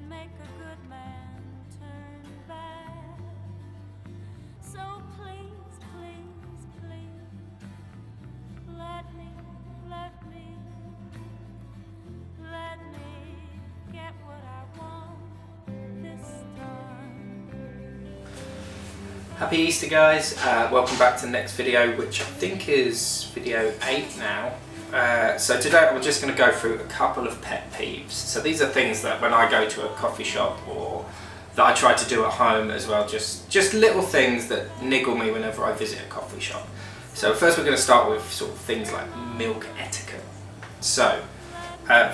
make a good man turn bad. So please, please, please, let me get what I want this time. Happy Easter, guys. Welcome back to the next video, which I think is video 8 now. So today I'm just going to go through a couple of pet peeves. So these are things that when I go to a coffee shop or that I try to do at home as well, just little things that niggle me whenever I visit a coffee shop. So first we're going to start with sort of things like milk etiquette. So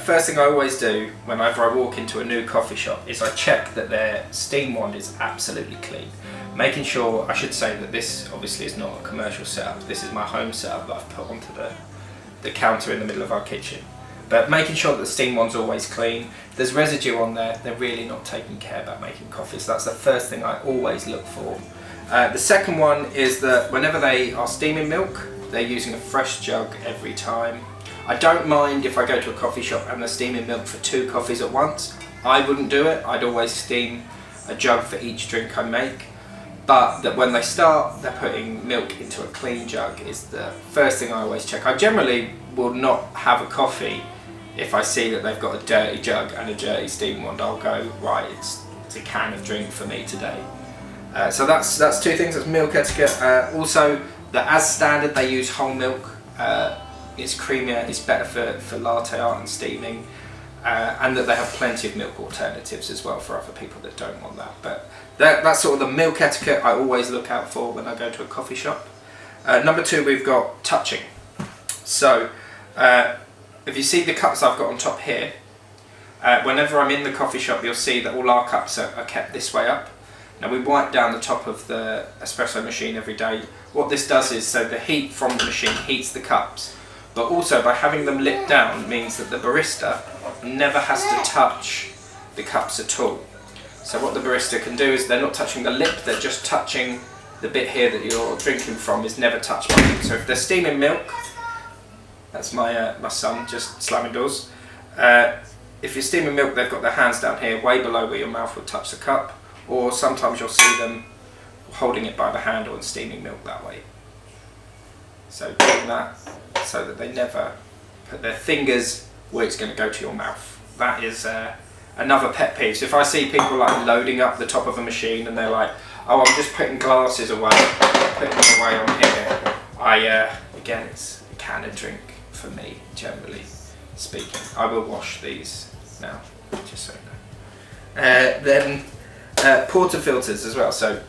first thing I always do whenever I walk into a new coffee shop is I check that their steam wand is absolutely clean. Making sure, I should say that this obviously is not a commercial setup, this is my home setup that I've put onto the counter in the middle of our kitchen. But making sure that the steam wand's always clean. If there's residue on there, they're really not taking care about making coffee, so that's the first thing I always look for. The second one is that whenever they are steaming milk, they're using a fresh jug every time. I don't mind if I go to a coffee shop and they're steaming milk for 2 coffees at once. I wouldn't do it. I'd always steam a jug for each drink I make. But that when they start, they're putting milk into a clean jug is the first thing I always check. I generally will not have a coffee if I see that they've got a dirty jug and a dirty steam wand. I'll go, right, it's a can of drink for me today. So that's 2 things. That's milk etiquette. Also, that as standard they use whole milk. It's creamier, it's better for latte art and steaming. And that they have plenty of milk alternatives as well for other people that don't want that. But that's sort of the milk etiquette I always look out for when I go to a coffee shop. Number 2, we've got touching. So if you see the cups I've got on top here, whenever I'm in the coffee shop you'll see that all our cups are kept this way up. Now we wipe down the top of the espresso machine every day. What this does is, so the heat from the machine heats the cups, but also by having them lit down means that the barista never has to touch the cups at all. So what the barista can do is they're not touching the lip, they're just touching the bit here that you're drinking from is never touched by them. So if they're steaming milk, that's my son just slamming doors. If you're steaming milk, they've got their hands down here, way below where your mouth would touch the cup, or sometimes you'll see them holding it by the handle and steaming milk that way. So doing that so that they never put their fingers where it's going to go to your mouth. That is another pet peeve. So if I see people like loading up the top of a machine and they're like, oh, I'm just putting glasses away, putting them away on here, again, it's a can of drink for me, generally speaking. I will wash these now, just so you know. Then portafilters as well. So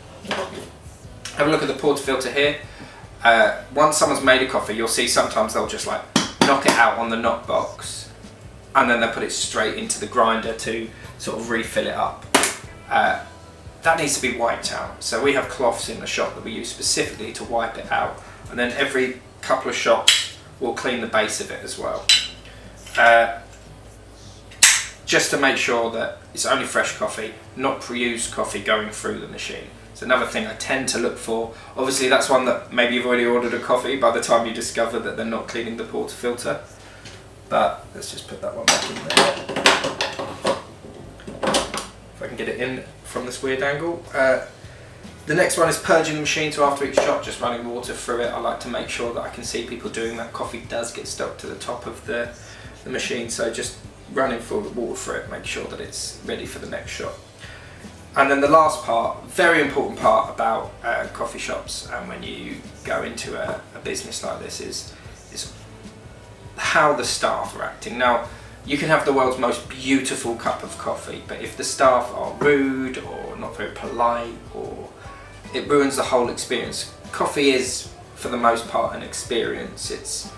have a look at the portafilter here. Once someone's made a coffee, you'll see sometimes they'll just like knock it out on the knock box and then they'll put it straight into the grinder to sort of refill it up. That needs to be wiped out. So we have cloths in the shop that we use specifically to wipe it out, and then every couple of shops we'll clean the base of it as well. Just to make sure that it's only fresh coffee, not pre-used coffee going through the machine. It's another thing I tend to look for. Obviously that's one that maybe you've already ordered a coffee by the time you discover that they're not cleaning the portafilter. But let's just put that one back in there. If I can get it in from this weird angle. The next one is purging the machine. So after each shot, just running water through it. I like to make sure that I can see people doing that. Coffee does get stuck to the top of the machine, so just running full of water through it, make sure that it's ready for the next shot. And then the last part, very important part about coffee shops and when you go into a business like this is how the staff are acting. Now, you can have the world's most beautiful cup of coffee, but if the staff are rude or not very polite, or it ruins the whole experience. Coffee is, for the most part, an experience. It's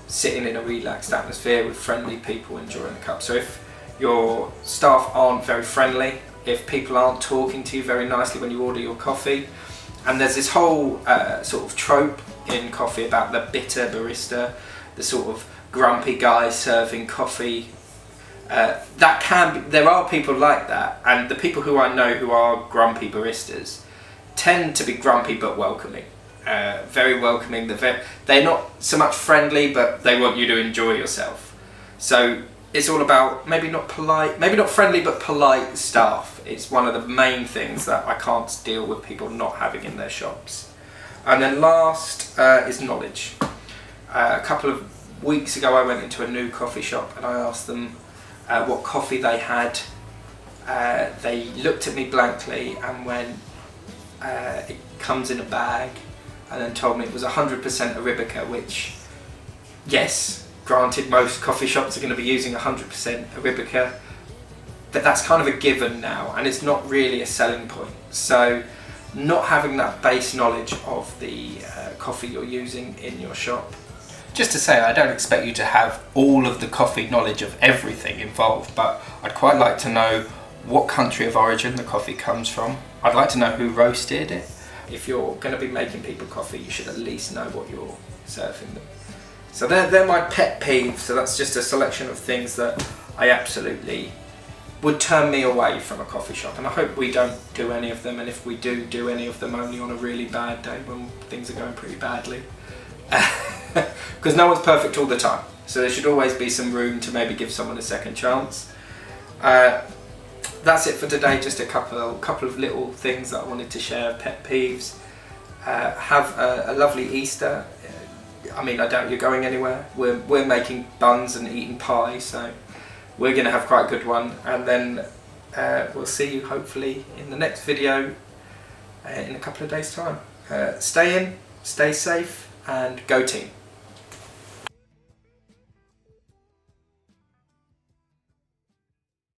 sitting in a relaxed atmosphere with friendly people enjoying the cup. So if your staff aren't very friendly, if people aren't talking to you very nicely when you order your coffee, and there's this whole sort of trope in coffee about the bitter barista, the sort of grumpy guy serving coffee. There are people like that, and the people who I know who are grumpy baristas tend to be grumpy but welcoming. Very welcoming. They're not so much friendly, but they want you to enjoy yourself. So it's all about maybe not friendly, but polite staff. It's one of the main things that I can't deal with people not having in their shops. And then last is knowledge. A couple of weeks ago I went into a new coffee shop and I asked them what coffee they had. They looked at me blankly and went, it comes in a bag, and then told me it was 100% Arabica, which, yes, granted, most coffee shops are going to be using 100% Arabica, but that's kind of a given now, and it's not really a selling point. So not having that base knowledge of the coffee you're using in your shop. Just to say, I don't expect you to have all of the coffee knowledge of everything involved, but I'd quite like to know what country of origin the coffee comes from. I'd like to know who roasted it. If you're going to be making people coffee, you should at least know what you're serving them. So they're my pet peeves. So that's just a selection of things that I absolutely would turn me away from a coffee shop. And I hope we don't do any of them. And if we do any of them, only on a really bad day when things are going pretty badly. Because no one's perfect all the time. So there should always be some room to maybe give someone a second chance. That's it for today. Just a couple of little things that I wanted to share, pet peeves. Have a lovely Easter. I mean, I doubt you're going anywhere. We're making buns and eating pie, so we're going to have quite a good one. And then we'll see you hopefully in the next video in a couple of days' time. Stay in, stay safe, and go team.